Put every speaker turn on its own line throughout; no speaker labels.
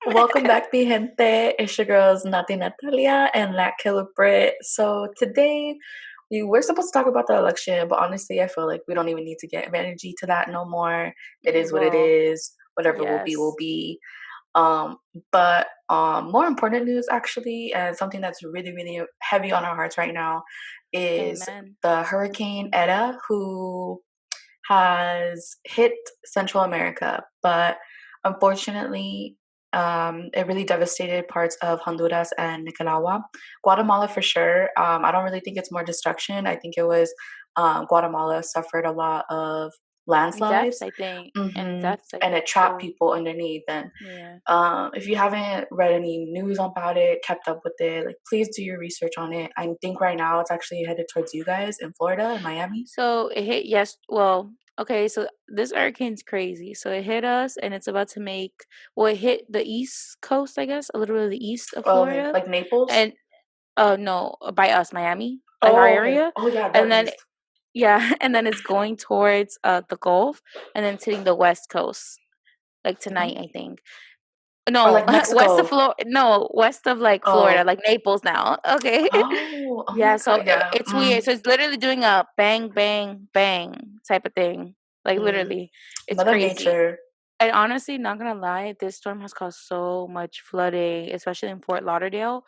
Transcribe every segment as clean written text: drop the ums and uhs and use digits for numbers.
Welcome back, mi gente. It's your girls Nati Natalia and Nat Killer Brit. So today we were supposed to talk about the election, but honestly, I feel like we don't even need to get energy to that no more. It is what it
Well,
is. Whatever will be, will
yes.
be. But more important news, actually, and something that's really, really heavy on our hearts right now, is
Amen.
the Hurricane Eta, who has hit Central America, but unfortunately, it really devastated parts of Honduras and Nicaragua. Guatemala, for sure. I don't really think it's more destruction. I think it was Guatemala suffered a lot of
Deaths,
landslides,
I think. And
hmm
deaths, I
and
think,
it trapped
too.
people underneath. And
Yeah.
if you haven't read any news about it, kept up with it, like please do your research on it. I think right now it's actually headed towards you guys in Florida and Miami.
So it hit, yes. Well, okay. So this hurricane's crazy. So it hit us and it's about to make, well, it hit the East Coast, I guess, a little bit of the east of
Oh, okay,
Florida.
like Naples.
And, no, by us, Miami, like our
Oh, okay.
area.
Oh, yeah,
And
that
then,
east.
yeah. And then it's going towards the Gulf and then it's hitting the West Coast, like tonight,
Mhm.
I think.
Or
No,
like
west of
Mexico.
No, west of like Florida,
Oh.
like Naples now. Okay.
Oh
Yeah,
my
so
God, yeah.
it's weird. So it's literally doing a bang, bang, bang type of thing. Like
Mm.
literally, it's
Mother
crazy.
Nature.
And honestly, not gonna lie, this storm has caused so much flooding, especially in Fort Lauderdale.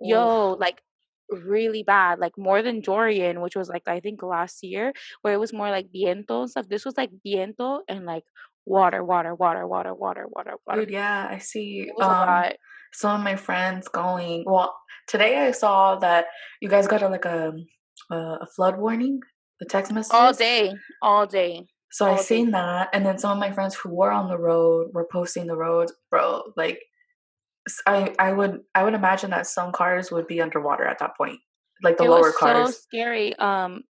Oof.
Yo, like really bad, like more than Dorian, which was like I think last year, where it was more like viento and stuff. This was like viento and like water, water, water, water, water, water, water.
Dude, yeah, I see,
It was a lot.
some of my friends going well, today I saw that you guys got a flood warning, the text
All
messages.
day, all day,
So I
all day.
seen that, and then some of my friends who were on the road were posting the roads. Bro, like, I would imagine that some cars would be underwater at that point, like the
It was
lower
so
cars.
scary.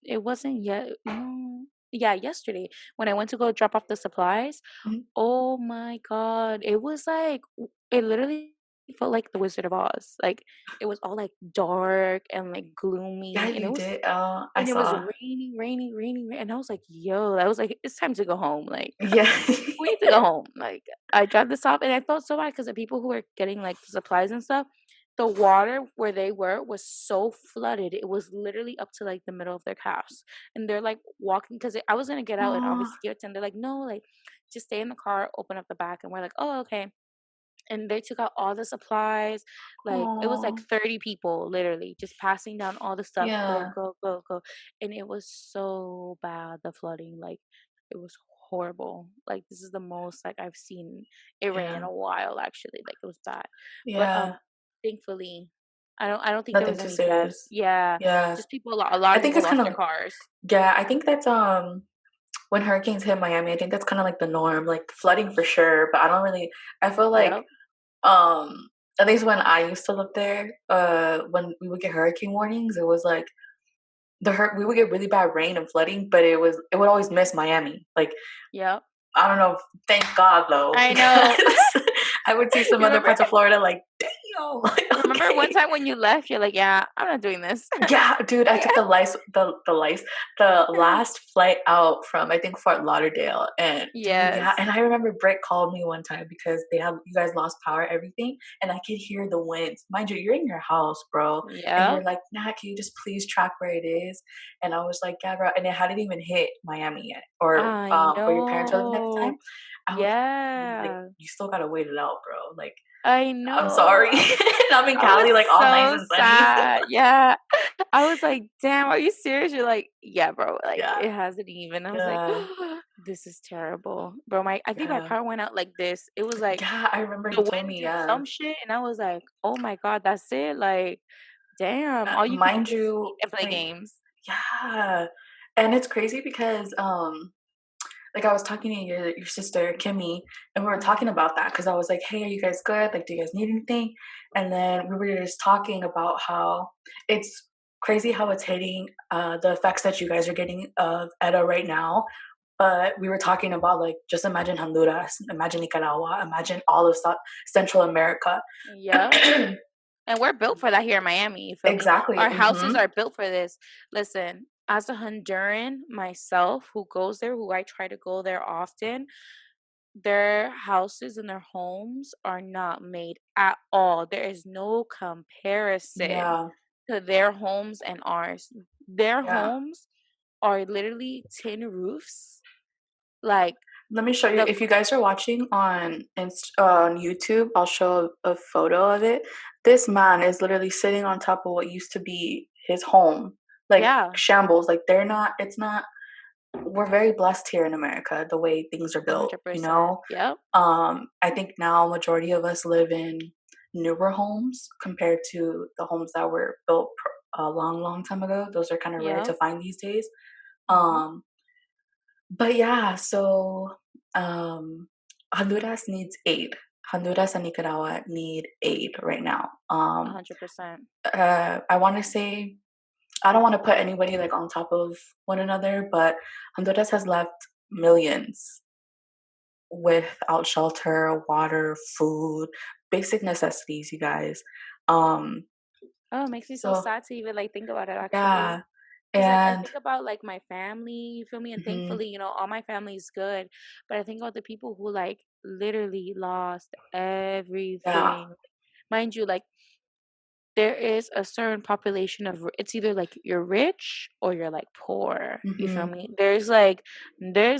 It wasn't yet. No, yeah, yesterday when I went to go drop off the supplies.
Mhm.
Oh my God, it was like it literally felt like the Wizard of Oz. Like it was all like dark and like
Yeah,
gloomy,
you did, I
and it was
saw.
raining, raining, raining, and I was like, "Yo," I was like, "It's time to go home." Like
Yeah.
we need to go home. Like I dropped this off, and I felt so bad because the people who were getting like the supplies and stuff, the water where they were was so flooded. It was literally up to like the middle of their calves, and they're like walking because I was gonna get out and
Aw,
obviously give it to them. They're like, no, like just stay in the car, open up the back, and we're like, oh, okay. And they took out all the supplies. Like it was
aw.
like 30 people literally just passing down all the stuff. Go,
Yeah,
go, go, go. And it was so bad, the flooding. Like it was horrible. Like this is the most like I've seen it rain in
yeah,
a while actually. Like it was bad. But
yeah.
thankfully I don't think there
Nothing
was
too
any deaths.
serious.
Yeah.
Yeah.
Just a lot
I
of
think
people
it's
lost
kinda
their
like
cars.
yeah, I think that's, when hurricanes hit Miami, I think that's kinda like the norm, like, flooding for sure, but I feel like,
Yep.
um, at least when I used to live there, when we would get hurricane warnings, it was like we would get really bad rain and flooding, but it would always miss Miami. Like,
Yep.
I don't know, thank God though,
I know.
because I would see some
You
other
remember
parts of Florida like, "Damn," like,
remember one
okay.
time when you left, you're like, "Yeah, I'm not doing this."
Yeah, dude, I
Yeah.
took the last flight out from, I think, Fort Lauderdale, and dude, yeah,
Yes.
and I remember Britt called me one time because you guys lost power, everything, and I could hear the winds. Mind you, you're in your house, bro, and you're
Yep.
like, "Nah, can you just please track where it is?" And I was like, "Yeah, bro," and it hadn't even hit Miami yet, or,
I
where your parents were living at the time.
know.
I was like,
Yeah.
"You still gotta wait it out, bro, like,
I
I'm
know.
sorry." I'm in
I was
Cali, like, all nice
so
and sunny.
sad. Yeah. I was like, "Damn, are you serious?" You're like, "Yeah, bro." Like,
Yeah,
it hasn't even. I was like,
yeah,
"This is terrible." Bro, I think my
yeah.
power went out like this. It was like
Yeah, I remember
the
you told
wind
me,
did
yeah.
some shit, and I was like, "Oh my God, that's it?" Like, damn, all you could do
Mind
was sleep
you,
and play
like
games.
yeah, and it's crazy because, like, I was talking to your sister, Kimmy, and we were talking
Mhm.
about that because I was like, "Hey, are you guys good? Like, do you guys need anything?" And then we were just talking about how it's crazy how it's hitting, the effects that you guys are getting of ETA right now, but we were talking about, like, just imagine Honduras, imagine Nicaragua, imagine all of Central America.
Yep. And we're built for that here in Miami, you feel me?
Exactly,
Our houses
mhm.
are built for this. Listen, as a Honduran myself who goes there, who I try to go there often, their houses and their homes are not made at all. There is no comparison
Yeah,
to their homes and ours. Their
yeah.
homes are literally tin roofs. Like
Let me show you.
the
If you guys are watching on YouTube, I'll show a photo of it. This man is literally sitting on top of what used to be his home, like
yeah,
shambles. Like they're not. It's not. We're very blessed here in America, the way things are built.
100%. Yep.
I think now majority of us live in newer homes compared to the homes that were built a long, long time ago. Those are kind of rare to
Yep.
find these days.
Mhm.
Um, but yeah, so um, Honduras needs aid. Honduras and Nicaragua need aid right now.
100%.
I want to say I don't want to put anybody like on top of one another, but Honduras has left millions without shelter, water, food, basic necessities, you guys. Um,
Oh, it makes me so
so
sad to even like think about it actually.
yeah,
'Cause, like, I
and
think about, like, my family, you feel me? And
mhm,
thankfully, all my family is good, but I think about the people who, like, literally lost
yeah,
everything. Mind you, like, there is a certain population of it's either, like, you're rich or you're, like, poor, you feel
mhm,
me? There's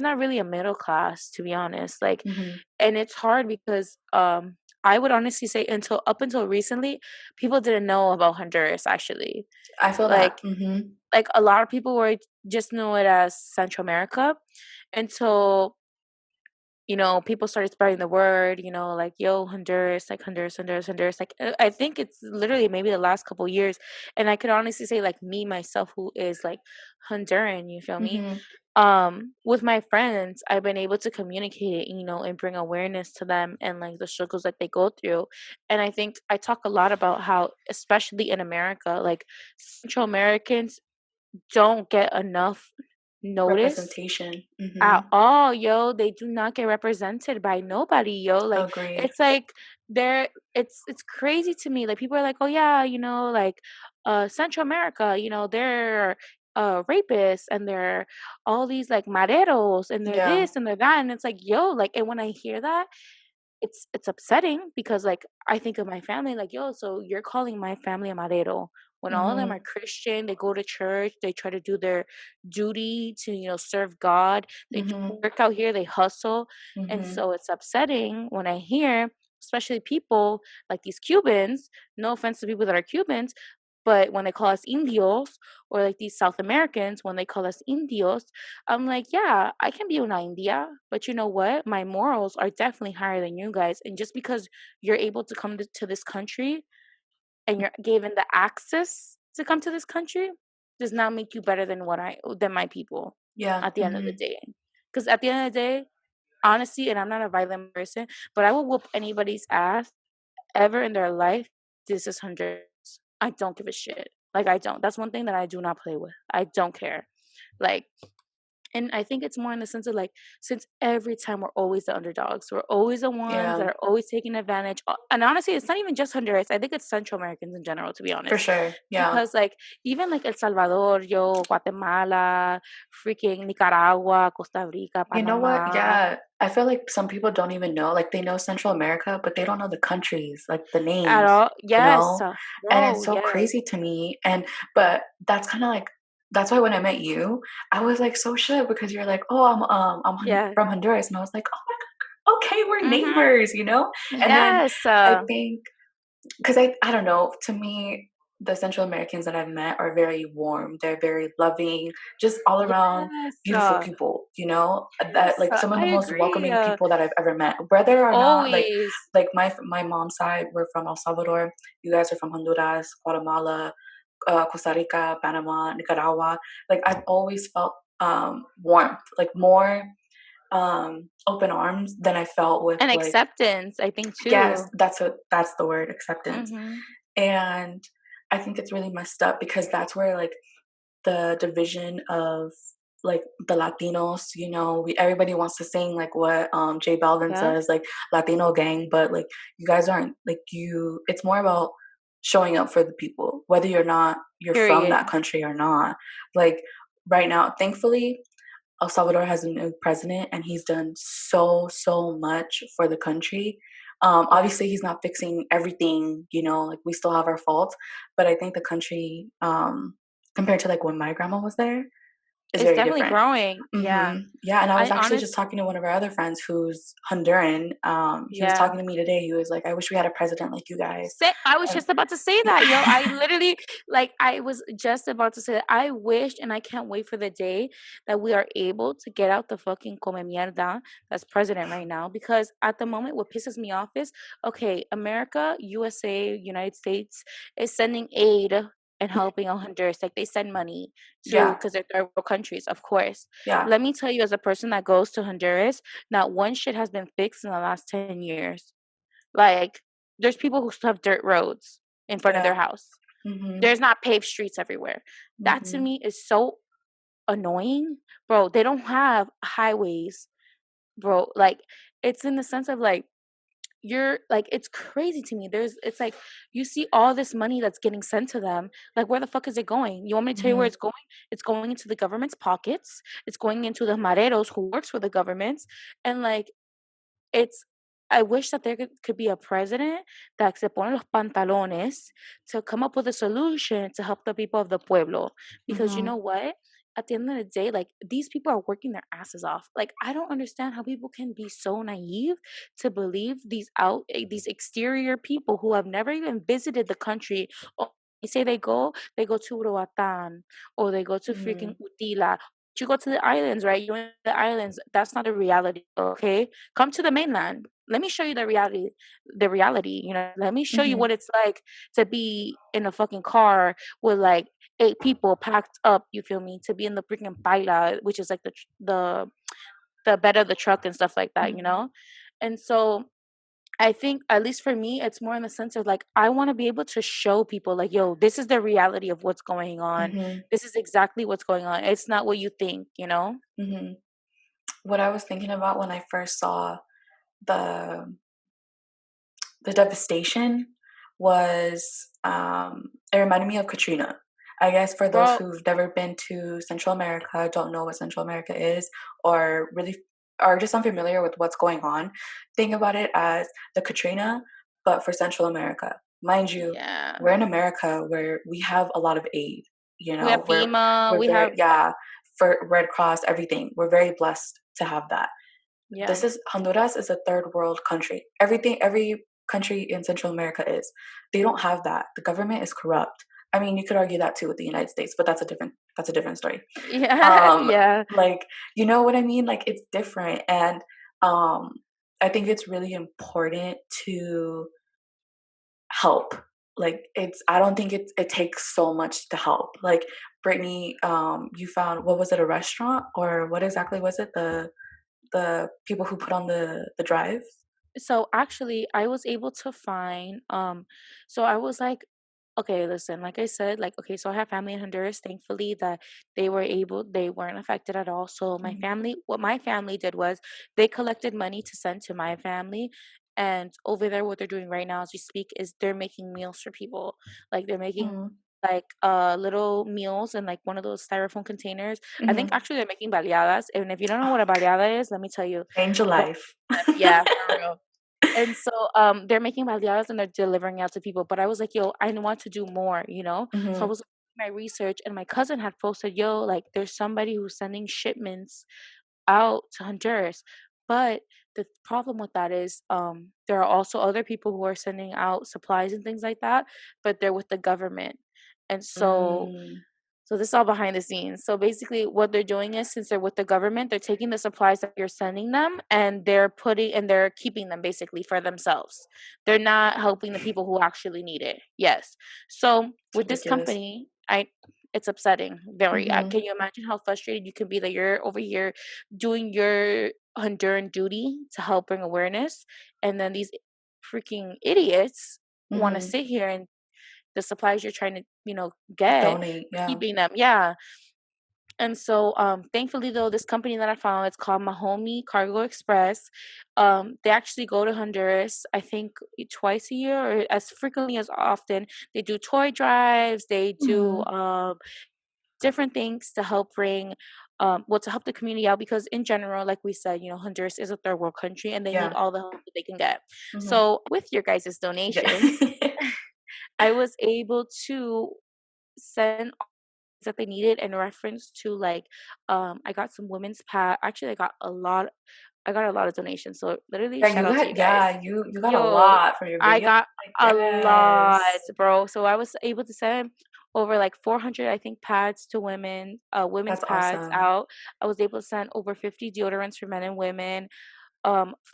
not really a middle class, to be honest, like,
mhm.
and it's hard because, I would honestly say until up until recently, people didn't know about Honduras, actually.
I feel that.
Like
Mhm,
like, a lot of people were just know it as Central America until, people started spreading the word, like, "Yo, Honduras, like, Honduras, Honduras, Honduras," like, I think it's literally maybe the last couple years, and I could honestly say, like, me, myself, who is, like, Honduran, you feel me?
mhm.
With my friends, I've been able to communicate, and bring awareness to them and, like, the struggles that they go through, and I think I talk a lot about how, especially in America, like, Central Americans don't get enough notice
Representation.
at
Mhm.
all, yo. They do not get represented by nobody, yo. Like
Agreed.
it's like they're it's crazy to me. Like people are like, oh yeah, like Central America, they're rapists and they're all these like mareros and they're
Yeah.
this and they're that. And it's like, yo, like and when I hear that, it's upsetting because like I think of my family like, yo, so you're calling my family a marero when all of them are
Mhm,
Christian, they go to church, they try to do their duty to, serve God, they
mhm,
work out here, they hustle. And
mhm.
so it's upsetting when I hear, especially people like these Cubans, no offense to people that are Cubans, but when they call us indios or like these South Americans, when they call us indios, I'm like, yeah, I can be una India, but you know what? My morals are definitely higher than you guys. And just because you're able to come to this country and you're given the access to come to this country does not make you better than my people
Yeah.
at the end of the
Mhm.
day. Because at the end of the day, honestly, and I'm not a violent person, but I will whoop anybody's ass ever in their life. This is hundreds. I don't give a shit. Like I don't. That's one thing that I do not play with. I don't care. Like and I think it's more in the sense of like, since every time we're always the underdogs, we're always the ones that
Yeah.
are always taking advantage. And honestly, it's not even just Honduras. I think it's Central Americans in general, to be
For
honest.
sure. Yeah.
Because like even like El Salvador, Guatemala, freaking Nicaragua, Costa Rica,
You know what?
Panama,
Yeah. I feel like some people don't even know. Like they know Central America, but they don't know the countries, like the
at
names,
all.
you
Yes,
know? And
bro.
it's so
Yes.
crazy to me. But that's kind of like that's why when I met you, I was like so shook because you're like, "Oh,
Yeah.
from Honduras." And I was like, "Oh my God, okay, we're
Mhm.
neighbors," you know? And then
Yes.
I think because I don't know, to me, the Central Americans that I've met are very warm. They're very loving, just all around
Yes.
beautiful people, you know? That
Yes.
like some of
I
the most
agree.
welcoming people that I've ever met. Whether or not
Always.
like my mom's side, we're from El Salvador. You guys are from Honduras, Guatemala, Costa Rica, Panama, Nicaragua. Like I've always felt warmth, like more open arms than I felt with
And
like
acceptance, I think
yes,
too.
that's the word, acceptance.
Mhm.
And I think it's really messed up because that's where like the division of like the Latinos, you know, everybody wants to sing like what J Balvin
Yep.
says, like Latino gang, but like you guys aren't like you it's more about showing up for the people, whether you're from
Period.
that country or not. Like right now, thankfully, El Salvador has a new president, and he's done so much for the country.
Yeah.
Obviously, he's not fixing everything. Like we still have our faults, but I think the country, compared to like when my grandma was there, is
It's
very
definitely
different.
growing. Yeah.
Yeah, and I was
I
actually just
honest
talking to one of our other friends who's Honduran. He was
Yeah.
talking to me today. He was like, "I wish we had a president like you guys."
Say I was
And
just about to say that, yo. I literally I was just about to say that. I wish and I can't wait for the day that we are able to get out the fucking come mierda that's president right now. Because at the moment, what pisses me off is okay, America, USA, United States is sending aid and helping out Honduras. Like they send money to
yeah,
because they're third world countries, of course.
yeah,
Let me tell you, as a person that goes to Honduras, not one shit has been fixed in the last 10 years. Like, there's people who still have dirt roads in front of their
yeah.
house.
Mhm,
There's not paved streets everywhere. That to
mhm,
me is so annoying. Bro, they don't have highways, bro. Like, it's in the sense of you're like, it's crazy to me. It's like you see all this money that's getting sent to them. Like, where the fuck is it going? You want me to tell you where
mhm,
it's going? It's going into the government's pockets. It's going into the mareros who works for the governments. And it's I wish that there could be a president that se pone los pantalones to come up with a solution to help the people of the pueblo. Because you
mhm,
know what? At the end of the day, these people are working their asses off. Like I don't understand how people can be so naive to believe these exterior people who have never even visited the country. Or they say they go to Roatan or they go to freaking
mhm,
Utila. You go to the islands, right? You're in the islands. That's not a reality, okay? Come to the mainland. Let me show you the reality, let me show you
mhm,
what it's like to be in a fucking car with like eight people packed up, you feel me, to be in the freaking baila, which is like the bed of the truck and stuff like that.
mhm,
And so I think, at least for me, it's more in the sense of I want to be able to show people yo, this is the reality of what's going on.
mhm,
This is exactly what's going on. It's not what you think.
mhm. What I was thinking about when I first saw the the devastation was, it reminded me of Katrina. I guess for those
Bro,
who've never been to Central America, don't know what Central America is, or really are just unfamiliar with what's going on, think about it as the Katrina, but for Central America. Mind you,
yeah.
we're in America where we have a lot of aid.
We have
We're
FEMA,
we're
we
very,
have
yeah, for Red Cross, everything. We're very blessed to have that.
yeah.
This is Honduras is a third world country. Every country in Central America is. They don't have that. The government is corrupt. I mean, you could argue that too with the United States, but that's a different story.
Yeah,
Um,
yeah.
like, you know what I mean? Like it's different, and um, I think it's really important to help. Like I don't think it takes so much to help. Like Brittany, you found, what was it, a restaurant, or what exactly was it? The people who put on the drive?
So actually I was able to find so I was like, okay, listen, like I said, okay, so I have family in Honduras, thankfully that they weren't affected at all. So
Mhm,
what my family did was they collected money to send to my family. And over there, what they're doing right now as we speak is they're making meals for people. Like they're making
mhm,
little meals in like one of those styrofoam containers. I think
mhm.
actually they're making baleadas. And if you don't know what a baleada is, let me tell you.
Change a
Go
life.
yeah, for real. And so, they're making baleadas and they're delivering out to people. But I was like, yo, I want to do more. So I
Mhm,
was doing my research, and my cousin had posted, yo, like there's somebody who's sending shipments out to Honduras. But the problem with that is, there are also other people who are sending out supplies and things like that, but they're with the government. And
mm,
so this is all behind the scenes. So basically what they're doing is, since they're with the government, they're taking the supplies that you're sending them and they're keeping them basically for themselves. They're not helping the people who actually need it. Yes. So
it's
with this
ridiculous.
company, it's upsetting. Very.
Mhm,
Can you imagine how frustrated you can be that you're over here doing your Honduran duty to help bring awareness, and then these freaking idiots want to
mhm.
sit here and the supplies you're trying to, get,
Donate, yeah.
keeping them. Yeah. And so, thankfully though, this company that I found, it's called Mahomey Cargo Express. They actually go to Honduras, I think twice a year or as frequently as often. They do toy drives, they do
Mhm,
different things to help bring well, to help the community out because in general, like we said, Honduras is a third world country and they need
Yeah.
all the help that they can get.
Mhm.
So with your guys'
Yeah.
donations, I was able to send that they needed in reference to like I got some women's pad. Actually, I got a lot of donations. So literally shout out to you guys.
You got a
Yo,
lot from your
I
video.
got
Like,
a lot,
yes.
bro. So I was able to send over like 400, I think, pads to women, women's
That's
pads
awesome.
out. I was able to send over 50 deodorants for men and women,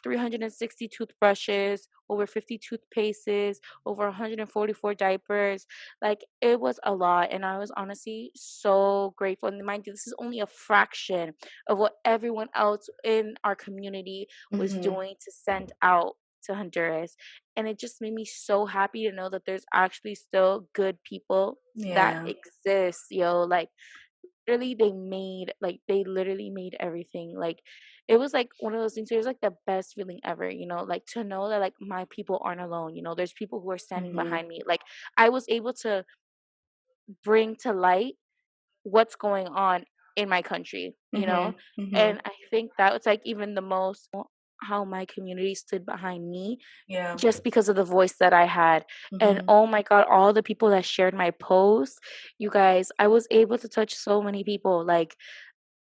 360 toothbrushes, over 50 toothpastes, over 144 diapers. Like it was a lot. And I was honestly so grateful. And mind you, this is only a fraction of what everyone else in our community was
Mhm.
doing to send out to Honduras. And it just made me so happy to know that there's actually still good people that
Yeah.
exist, yo. Like literally they literally made everything like it was like one of those things. It was like the best feeling ever, like to know that like my people aren't alone. There's people who are standing
Mhm.
behind me. Like I was able to bring to light what's going on in my country,
Mhm.
and
Mhm.
I think that was like even the most how my community stood behind me
Yeah.
just because of the voice that I had. And
Mhm.
oh my God, all the people that shared my post, you guys, I was able to touch so many people. Like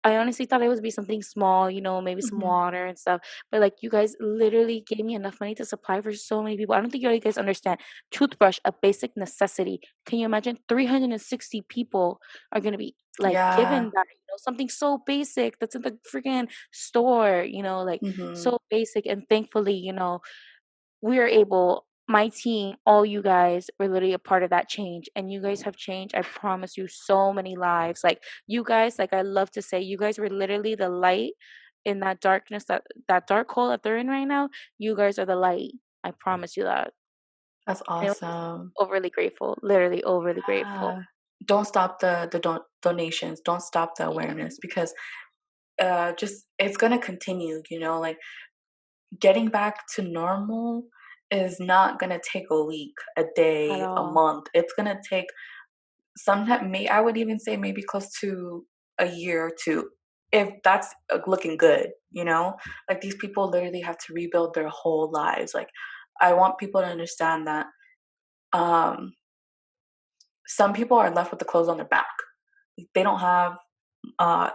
I honestly thought it would be something small, maybe some
Mhm.
water and stuff. But like you guys literally gave me enough money to supply for so many people. I don't think you guys understand. Toothbrush, a basic necessity. Can you imagine 360 people are gonna be like given
Yeah.
that, something so basic that's in the freaking store, like
Mhm.
so basic. And thankfully, we are able my team, all you guys were literally a part of that change. And you guys have changed, I promise you, so many lives. Like you guys, like I love to say, you guys were literally the light in that darkness, that dark hole that they're in right now. You guys are the light. I promise you that.
That's
And I was just
awesome.
overly grateful, literally overly grateful.
Yeah. Don't stop the donations. Don't stop the
Yeah,
awareness because just it's gonna continue. Like getting back to normal is not gonna take a week, a
at
day, a
all.
month. It's gonna take sometimes. May I would even say maybe close to a year or two, if that's looking good. Like these people literally have to rebuild their whole lives. Like I want people to understand that um, some people are left with the clothes on their back. They don't have uh,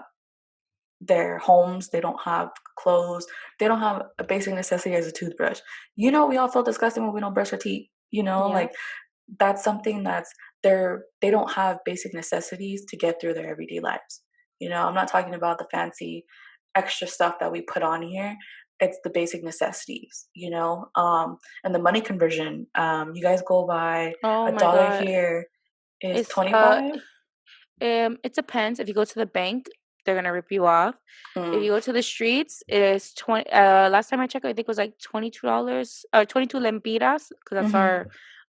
their homes, they don't have clothes, they don't have a basic necessity as a toothbrush. We all feel disgusting when we don't brush our teeth.
Yeah.
Like that's something that's they don't have basic necessities to get through their everyday lives. I'm not talking about the fancy extra stuff that we put on here. It's the basic necessities, and the money conversion. You guys go by
Oh
a
my
dollar
God.
here is
It's
25.
it depends. If you go to the bank, they're gonna rip you off. If
Mm,
you go to the streets, it is 20. Last time I checked, I think it was like $22 or 22 lempiras because that's
mhm.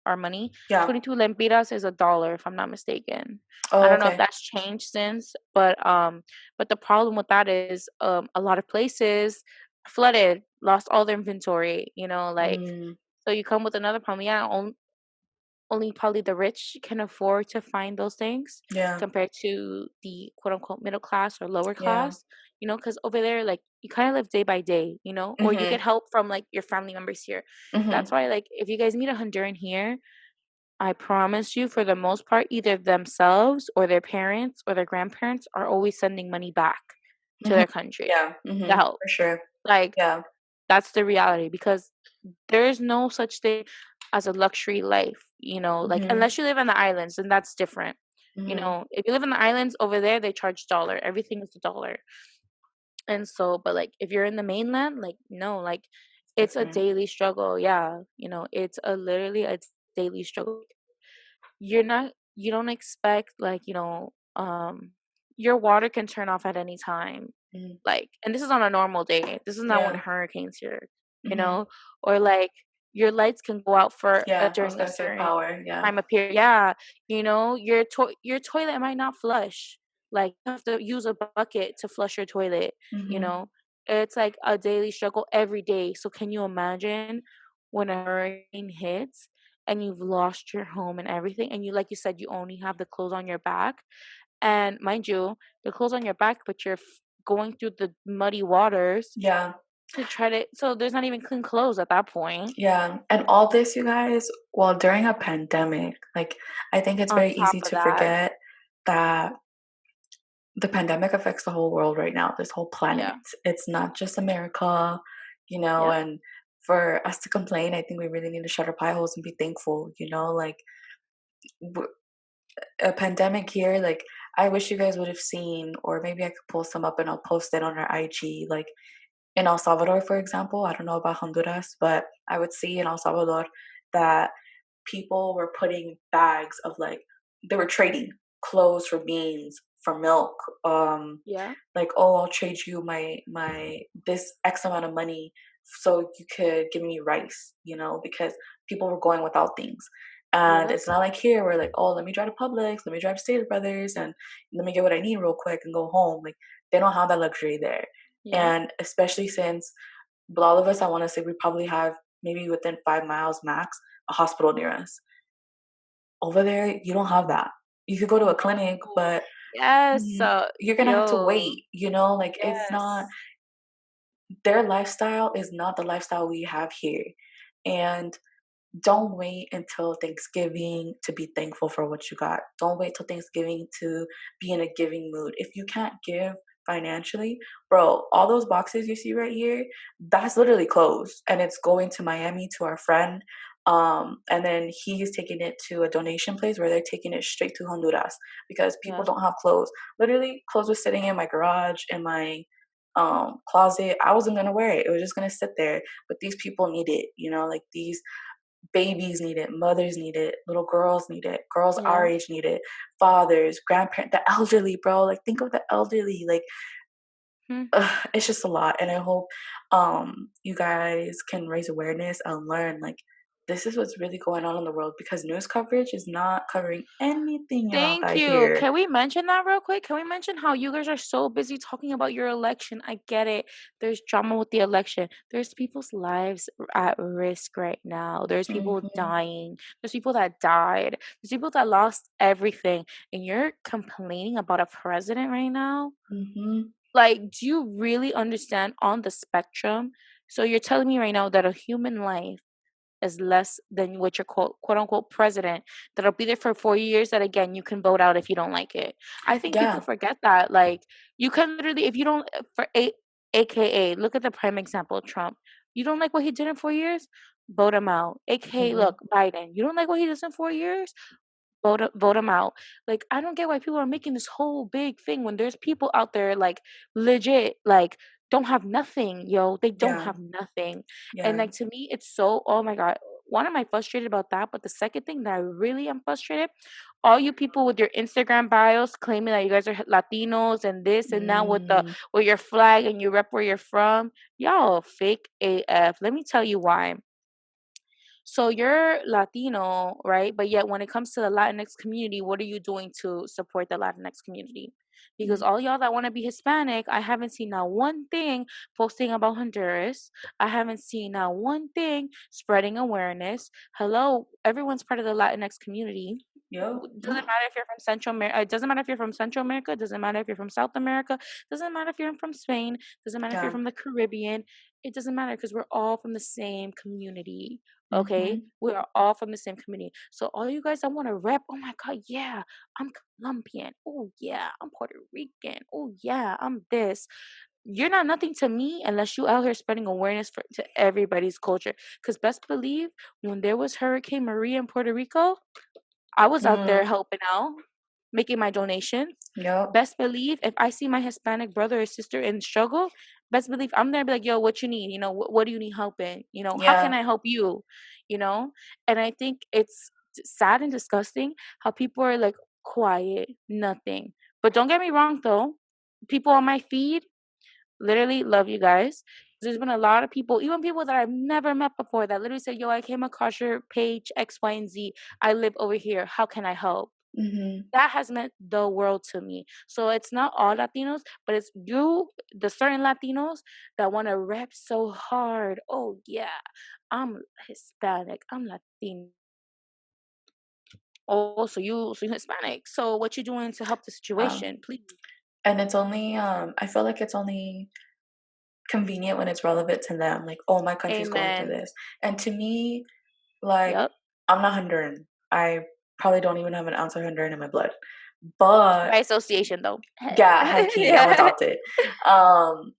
our money.
Yeah.
22 lempiras is a dollar, if I'm not mistaken. I
Oh,
don't know if
okay.
that's changed since, but the problem with that is a lot of places flooded, lost all their inventory. Like
Mm,
so you come with another problem. Yeah, only probably the rich can afford to find those things
yeah.
compared to the quote unquote middle class or lower
Yeah.
class, because over there, like you kind of live day by day, or you get
Mhm.
help from like your family members here. That's
Mhm.
why, like, if you guys meet a Honduran here, I promise you, for the most part, either themselves or their parents or their grandparents are always sending money back to
Mhm.
their country
Yeah.
to
Mhm.
help.
For sure.
Like,
Yeah.
that's the reality because there is no such thing as a luxury life, like
Mhm.
unless you live in the islands, and that's different.
Mhm.
If you live in the islands over there, they charge dollar. Everything is a dollar. And so, but like if you're in the mainland, like no, like
It's
it's a
different.
daily struggle. Yeah, it's a literally a daily struggle. You don't expect like, your water can turn off at any time.
Mm.
Like, and this is on a normal day. This is not when
Yeah.
hurricanes here, you
Mhm.
know, or like your lights can go out for
Yeah. I was
during a
gonna say
certain
power. Yeah.
time of period. Yeah, your toilet might not flush. Like you have to use a bucket to flush your toilet. You
Mhm.
know, it's like a daily struggle every day. So can you imagine when a hurricane hits and you've lost your home and everything, and you like you said, you only have the clothes on your back, and mind you, the clothes on your back, but you're going through the muddy waters
Yeah.
to try to. So there's not even clean clothes at that point.
Yeah, and all this, you guys, well, during a pandemic, like, I think it's
On
very
top
easy
of
to
that,
forget that the pandemic affects the whole world right now, this whole planet.
yeah,
It's not just America,
yeah,
and for us to complain, I think we really need to shut our pie holes and be thankful, like w- a pandemic here, like I wish you guys would have seen, or maybe I could pull some up and I'll post it on our IG, like in El Salvador, for example. I don't know about Honduras, but I would see in El Salvador that people were putting bags of like they were trading clothes for beans for milk.
yeah,
Like, oh, I'll trade you my this X amount of money so you could give me rice, because people were going without things. And
yep,
it's not like here where like, oh, let me drive to Publix, let me drive to Stater Brothers and let me get what I need real quick and go home. Like they don't have that luxury there.
yeah.
And especially since but all of us, I want to say we probably have maybe within 5 miles max a hospital near us. Over there, you don't have that. You could go to a clinic,
No.
but
Yes,
you're gonna have to
yo,
wait. Like it's not
yes.
their lifestyle is not the lifestyle we have here, and don't wait until Thanksgiving to be thankful for what you got. Don't wait till Thanksgiving to be in a giving mood. If you can't give financially, bro, all those boxes you see right here, that's literally clothes. And it's going to Miami to our friend. And then he's taking it to a donation place where they're taking it straight to Honduras because people
Yeah,
don't have clothes. Literally, clothes was sitting in my garage, in my closet. I wasn't gonna wear it. It was just gonna sit there. But these people need it, like these babies need it, mothers need it, little girls need it, girls our
yeah.
age need it, fathers, grandparents, the elderly, bro. Like think of the elderly. Like
Hmm.
it's just a lot. And I hope you guys can raise awareness and learn like this is what's really going on in the world because news coverage is not covering anything about
Thank
that
you.
here.
Can we mention that real quick? Can we mention how you guys are so busy talking about your election? I get it. There's drama with the election. There's people's lives at risk right now. There's people
Hmm.
dying. There's people that died. There's people that lost everything. And you're complaining about a president right now?
Hmm.
Like, do you really understand on the spectrum? So you're telling me right now that a human life is less than what your quote unquote president that'll be there for 4 years that again you can vote out if you don't like it. I think people
Yeah.
forget that. Like you can literally if you don't AKA look at the prime example Trump. You don't like what he did in 4 years? Vote him out. AKA
Hmm.
look, Biden. You don't like what he does in 4 years? Vote him out. Like, I don't get why people are making this whole big thing when there's people out there like legit like don't have nothing, yo. They don't
Yeah.
have nothing. And
Yeah.
like to me, it's so oh my God. One, am I frustrated about that? But the second thing that I really am frustrated, all you people with your Instagram bios claiming that you guys are Latinos and this and that
Mm.
with your flag and you rep where you're from, y'all fake AF. Let me tell you why. So you're Latino, right? But yet when it comes to the Latinx community, what are you doing to support the Latinx community? Because
Mm.
all y'all that want to be Hispanic, I haven't seen not one thing posting about Honduras. I haven't seen not one thing spreading awareness. Hello, everyone's part of the Latinx community.
Yo.
Doesn't matter if you're from Central America. It doesn't matter if you're from Central America. It doesn't matter if you're from South America. Doesn't matter if you're from Spain. Doesn't matter if you're
Yeah.
from the Caribbean. It doesn't matter because we're all from the same community. Okay,
Hmm.
we are all from the same community. So all you guys that want to rep, oh my God, yeah, I'm Colombian. Oh yeah, I'm Puerto Rican. Oh yeah, I'm this. You're not nothing to me unless you out here spreading awareness to everybody's culture. Because best believe when there was Hurricane Maria in Puerto Rico, I was out there
Mm.
helping out, making my donations.
Yep.
Best believe if I see my Hispanic brother or sister in struggle, best believe I'm there to be like, yo, what you need? What do you need help in? How can
Yeah.
I help you? You know? And I think it's sad and disgusting how people are like quiet, nothing. But don't get me wrong though. People on my feed literally love you guys. There's been a lot of people, even people that I've never met before, that literally said, yo, I came across your page X, Y, and Z. I live over here. How can I help?
Hmm.
That has meant the world to me. So it's not all Latinos, but it's you, the certain Latinos that want to rep so hard. Oh, yeah, I'm Hispanic. I'm Latino. Oh, so you Hispanic. So what you doing to help the situation,
Um,
please?
and it's only, I feel like it's only convenient when it's relevant to them, like, "Oh, my country's going through
Amen.
this." And to me, like,
Yep.
I'm not Honduran. I probably don't even have an ounce of Honduran in my blood. But
By association, though.
yeah, high key, I'm
Yeah.
adopted. Um,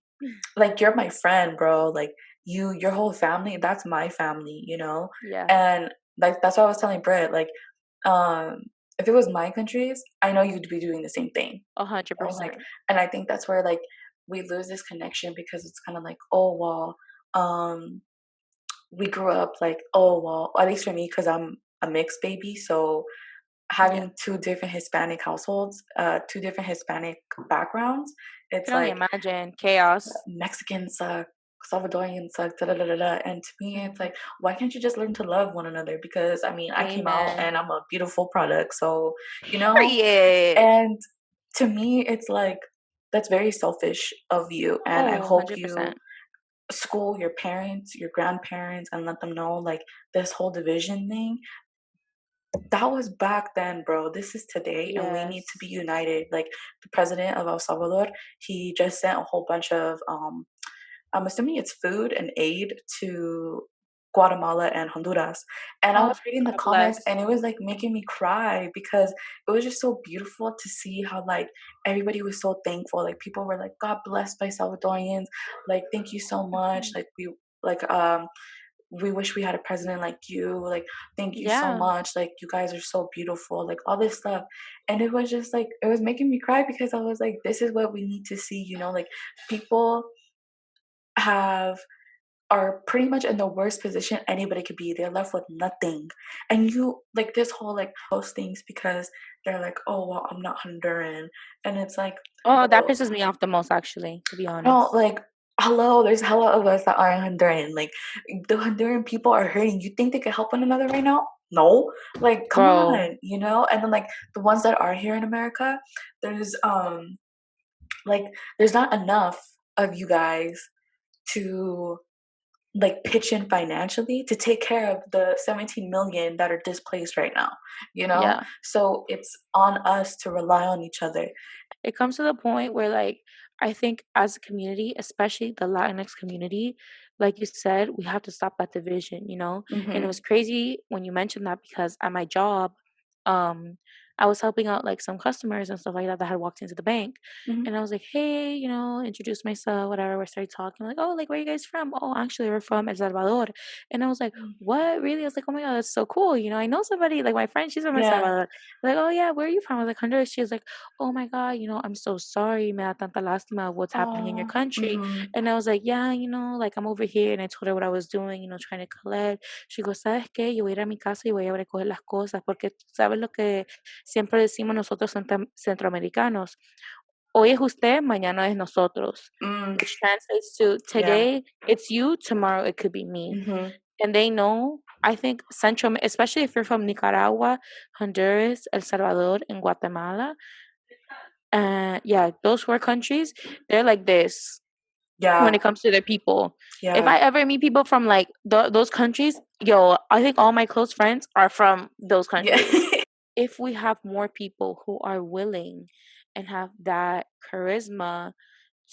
like, you're my friend, bro. Like, your whole family, that's my family, you know?
Yeah.
And, like, that's what I was telling Britt, like, um, if it was my countries, I know you'd be doing the same thing. You know, like,
100%.
and I think that's where, like, we lose this connection because it's kind of like, oh, well, um, we grew up like, oh, well, at least for me, because I'm a mixed baby. So
Yeah.
having two different Hispanic households, two different Hispanic backgrounds, it's
Can only
like
imagine chaos.
Mexicans suck, Salvadorians suck, da da da da da. And to me, it's
Mhm.
like, why can't you just learn to love one another? Because I mean, I came out
Amen.
and I'm a beautiful product. So, you know,
Period.
and to me, it's like, that's very selfish of you. And I
Oh,
hope you
100%.
school your parents, your grandparents, and let them know, like, this whole division thing, that was back then, bro. This is today, and we need to be
Yes.
united. Like, the president of El Salvador, he just sent a whole bunch of I'm assuming it's food and aid to Guatemala and Honduras. And I
Oh,
was reading the
God
comments
bless.
and it was like making me cry because it was just so beautiful to see how like everybody was so thankful. Like people were like, God bless by Salvadorians. Like, thank you so much.
Mhm.
Like we wish we had a president like you. Like, thank you so
Yeah.
much. Like, you guys are so beautiful. Like, all this stuff. And it was just like, it was making me cry because I was like, this is what we need to see, you know? Like, people have are pretty much in the worst position anybody could be. They're left with nothing. And you like this whole like post things because they're like, oh well, I'm not Honduran. And it's like,
Oh, that
bro,
pisses me off the most, actually, to be
no,
honest.
like, hello, there's hella of us that aren't Honduran. Like, the Honduran people are hurting. You think they could help one another right now? No. Like, come
Bro.
on, you know? And then like the ones that are here in America, there's like there's not enough of you guys to like pitch in financially to take care of the 17 million that are displaced right now, you know?
Yeah.
So it's on us to rely on each other.
It comes to the point where, like, I think as a community, especially the Latinx community, like you said, we have to stop that division, you know? And it
Mhm.
was crazy when you mentioned that because at my job, um, I was helping out like some customers and stuff like that that had walked into the bank.
Mhm.
And I was like, hey, introduce myself, whatever. We started talking, like, oh, like, where are you guys from? Oh, actually, we're from El Salvador. And I was like,
Mm.
what? Really? I was like, oh my God, that's so cool. I know somebody, like, my friend, she's from El
Yeah.
Salvador. Like, oh, yeah, where are you from? I was like, Honduras. She was like, oh my God, I'm so sorry, me da tanta lástima of what's happening in your
Oh.
country.
Mhm.
And I was like, yeah, like I'm over here. And I told her what I was doing, trying to collect. She goes, ¿sabes qué? Yo voy a ir a mi casa y voy a recoger las cosas, porque tú sabes lo que siempre decimos nosotros centroamericanos. Hoy es usted, mañana es nosotros.
Mm.
Which translates to
Yeah.
today it's you, tomorrow it could be me.
Mhm.
And they know, I think Central, especially if you're from Nicaragua, Honduras, El Salvador, and Guatemala, yeah, those 4 countries, they're like this when
Yeah.
it comes to their people. If
Yeah.
I ever meet people from, like, those countries, yo, I think all my close friends are from those
Yeah.
countries. If we have more people who are willing and have that charisma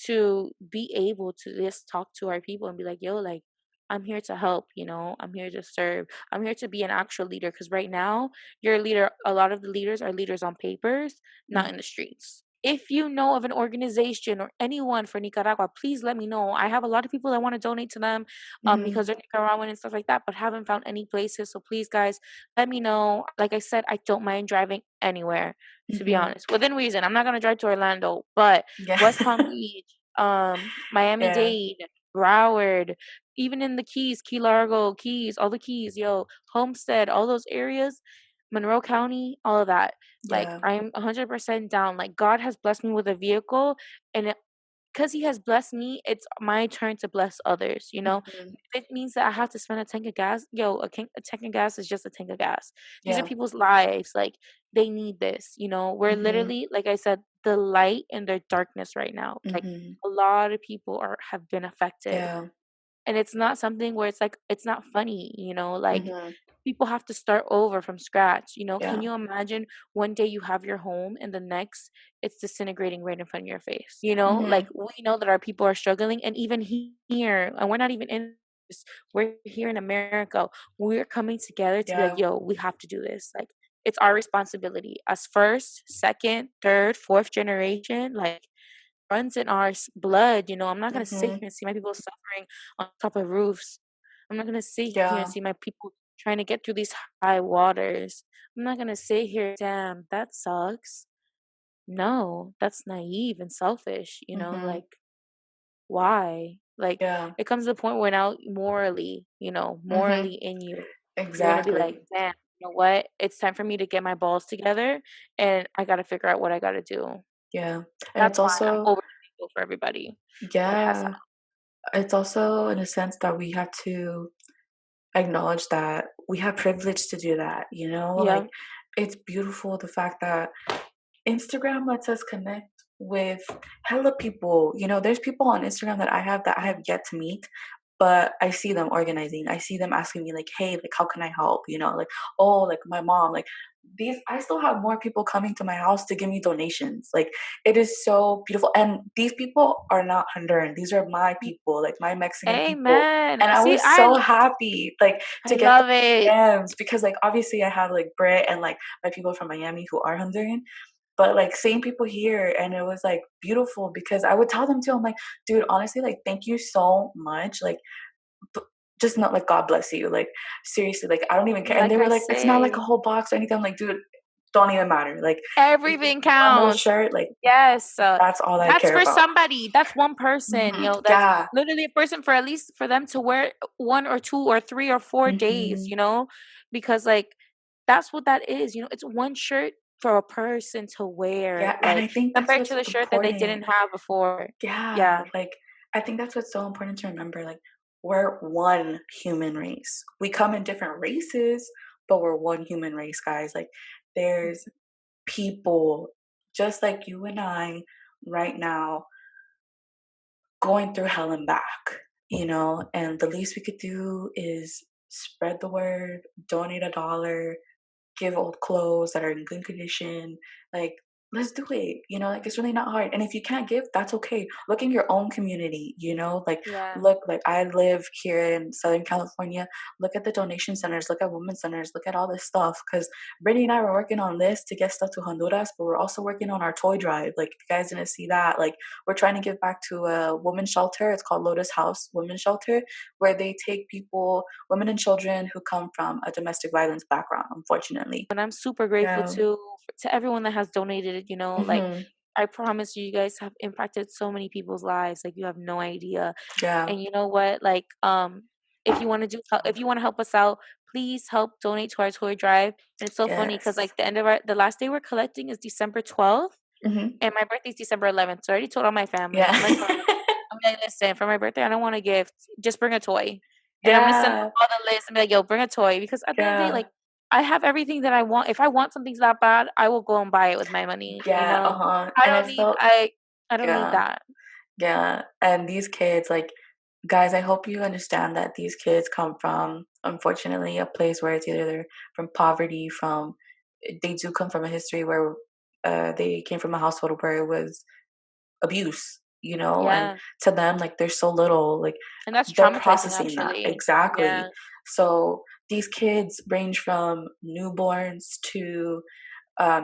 to be able to just talk to our people and be like, yo, like, I'm here to help, I'm here to serve. I'm here to be an actual leader. Because right now, you're a leader. A lot of the leaders are leaders on papers, not in
Mhm.
the streets. If you know of an organization or anyone for Nicaragua, please let me know. I have a lot of people that want to donate to them because
Mhm.
they're Nicaraguan and stuff like that, but haven't found any places. So please, guys, let me know. Like I said, I don't mind driving anywhere, to be
Mhm.
honest, within reason. I'm not gonna drive to Orlando, but
Yeah.
West Palm Beach,
Yeah.
Miami-Dade, Broward, even in the Keys, Key Largo, Keys, all the Keys, yo, Homestead, all those areas, Monroe County, all of that. Like,
Yeah.
I'm 100% down. Like, God has blessed me with a vehicle, and because He has blessed me, it's my turn to bless others, you know?
Mhm.
If it means that I have to spend a tank of gas, yo, a tank of gas is just a tank of gas. These are
Yeah.
people's lives. Like, they need this, We're
Mhm.
literally, like I said, the light in their darkness right now. Like,
Mhm.
a lot of people have been affected.
Yeah.
And it's not something where it's like, it's not funny, like,
Mhm.
people have to start over from scratch, you know? Can
Yeah.
you imagine one day you have your home and the next it's disintegrating right in front of your face, you know? Like,
Mhm.
we know that our people are struggling, and even here, and we're not even in this, we're here in America, we're coming together to be like,
Yeah.
"Yo, we have to do this." Like, it's our responsibility as first, second, third, fourth generation, like, runs in our blood, you know? I'm not gonna sit here
Mhm.
and see my people suffering on top of roofs. I'm not gonna sit here and
Yeah.
see my people trying to get through these high waters. I'm not gonna sit here, damn, that sucks. No, that's naive and selfish, you know?
Mhm.
Like, why? Like,
Yeah.
it comes to the point where now morally,
Mhm.
morally in you, you're gonna be like,
Exactly.
damn, you know what? It's time for me to get my balls together and I gotta figure out what I gotta do.
Yeah. And
That's
it's
why I'm
also
over the thankful for everybody that has
yeah, it's also in a sense that we have to acknowledge that we have privilege to do that, you know? Like,
yeah.
it's beautiful the fact that Instagram lets us connect with hella people. You know, there's people on Instagram that I have yet to meet, but I see them organizing. I see them asking me like, "Hey, like, how can I help?" You know, like, "Oh, like my mom." Like these, I still have more people coming to my house to give me donations. Like it is so beautiful. And these people are not Honduran. These are my people, like my Mexican people.
Amen.
And I
See,
was so happy, like,
I
to get
love it.
DMs because, like, obviously I have like Brit and like my people from Miami who are Honduran, but like seeing people here, and it was like beautiful because I would tell them too, I'm like, dude, honestly, like, thank you so much. Like, b- just not like God bless you. Like, seriously, like, I don't even care. And they
Like
were
I
like, it's not like a
say,
whole box or anything. I'm like, dude, don't even matter. Like, if you
everything
want a little
counts.
shirt, like,
Yes.
that's all I
That's
care
for
about.
somebody. That's one person,
Hmm.
that's
Yeah.
literally a person for at least for them to wear 1 or 2 or 3 or 4 days,
Hmm.
because like that's what that is, it's one shirt for a person to wear,
Yeah. And
like
I think that's
compared to
what's
the shirt that they
important.
didn't have before.
Yeah,
Yeah.
like I think that's what's so important to remember. Like we're one human race. We come in different races, but we're one human race, guys. Like there's people just like you and I right now going through hell and back, you know, and the least we could do is spread the word, donate $1, give old clothes that are in good condition. Like, let's do it. You know, like it's really not hard. And if you can't give, that's okay. Look in your own community, you know, like
Yeah.
look, like I live here in Southern California. Look at the donation centers, look at women's centers, look at all this stuff. Cause Brittany and I were working on this to get stuff to Honduras, but we're also working on our toy drive. Like, if you guys didn't see that, like we're trying to give back to a women's shelter. It's called Lotus House Women's Shelter, where they take people, women and children who come from a domestic violence background, unfortunately.
And I'm super grateful
Yeah.
to everyone that has donated, like
Mhm.
I promise you, you guys have impacted so many people's lives, like you have no idea.
Yeah.
And you know what? Like, if you want to if you want to help us out, please help donate to our toy drive. And it's so funny because
Yes.
like the last day we're collecting is December 12th,
Mhm.
and my birthday's December 11th. So I already told all my family.
Yeah.
I'm like, listen, for my birthday, I don't want a gift. Just bring a toy. And I'm gonna send them
Yeah.
all the list and be like, yo, bring a toy. Because at the end of the day,
Yeah.
like I have everything that I want. If I want something that bad, I will go and buy it with my money.
Yeah, uh-huh,
I
and I
don't need
felt
I don't need
yeah,
that.
yeah, and these kids, like, guys, I hope you understand that these kids come from, unfortunately, a place where it's either they're from poverty, they do come from a history where, they came from a household where it was abuse, you know, and
Yeah.
to them, like, there's so little, like,
And that's
they're
traumatizing
processing that.
actually.
Exactly.
Yeah.
So, these kids range from newborns to,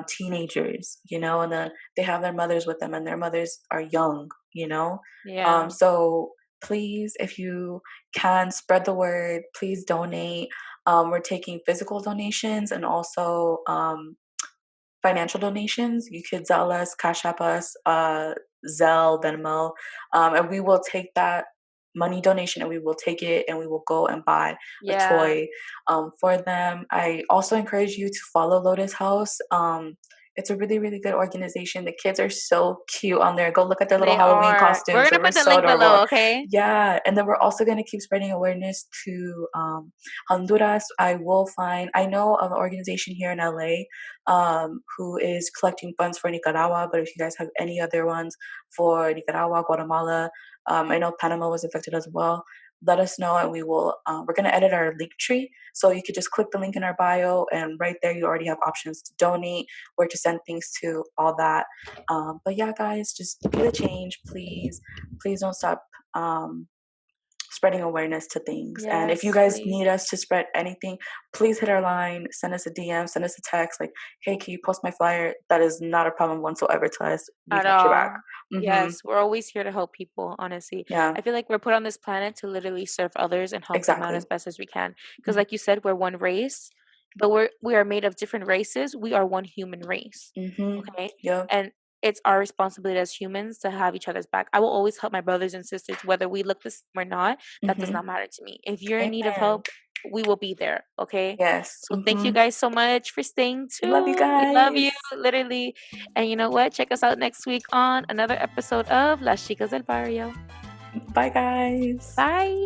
teenagers, you know, and then they have their mothers with them, and their mothers are young, you know.
Yeah.
So please, if you can spread the word, please donate. We're taking physical donations and also financial donations. You could Zelle us, Cash App us, Zelle, Venmo, and we will take that money donation and we will take it and we will go and buy a
Yeah.
toy for them. I also encourage you to follow Lotus House. It's a really, really good organization. The kids are so cute on there. Go look at their little
They
Halloween
are. We're
costumes. They
gonna
were
put the
so
link
adorable.
below, okay?
Yeah, and then we're also going to keep spreading awareness to Honduras. I know of an organization here in LA who is collecting funds for Nicaragua. But if you guys have any other ones for Nicaragua, Guatemala, I know Panama was affected as well. let us know, and we will. We're gonna edit our link tree, so you could just click the link in our bio, and right there you already have options to donate, where to send things to, all that. But yeah, guys, just be the change, please. Please don't stop. Spreading awareness to things. And if you
Yes,
guys
please.
need us to spread anything, please hit our line, send us a DM, send us a text, like, hey, can you post my flyer? That is not a problem whatsoever to us. We
At
got your back.
all.
Mm-hmm.
Yes, we're always here to help people, honestly.
Yeah,
I feel like we're put on this planet to literally serve others and help them out
exactly.
as best as we can. Because like you said, we're one race, but we are made of different races. We are one human race.
Mm-hmm.
Okay?
Yep.
And it's our responsibility as humans to have each other's back. I will always help my brothers and sisters, whether we look the same or not. That does
Mm-hmm.
not matter to me. If you're in need of
Amen.
help, we will be there. Okay?
Yes.
So thank you
Mm-hmm.
guys so much for staying
Love you
tuned. We love you,
guys.
literally. And you know what? Check us out next week on another episode of Las Chicas del Barrio.
Bye, guys.
Bye.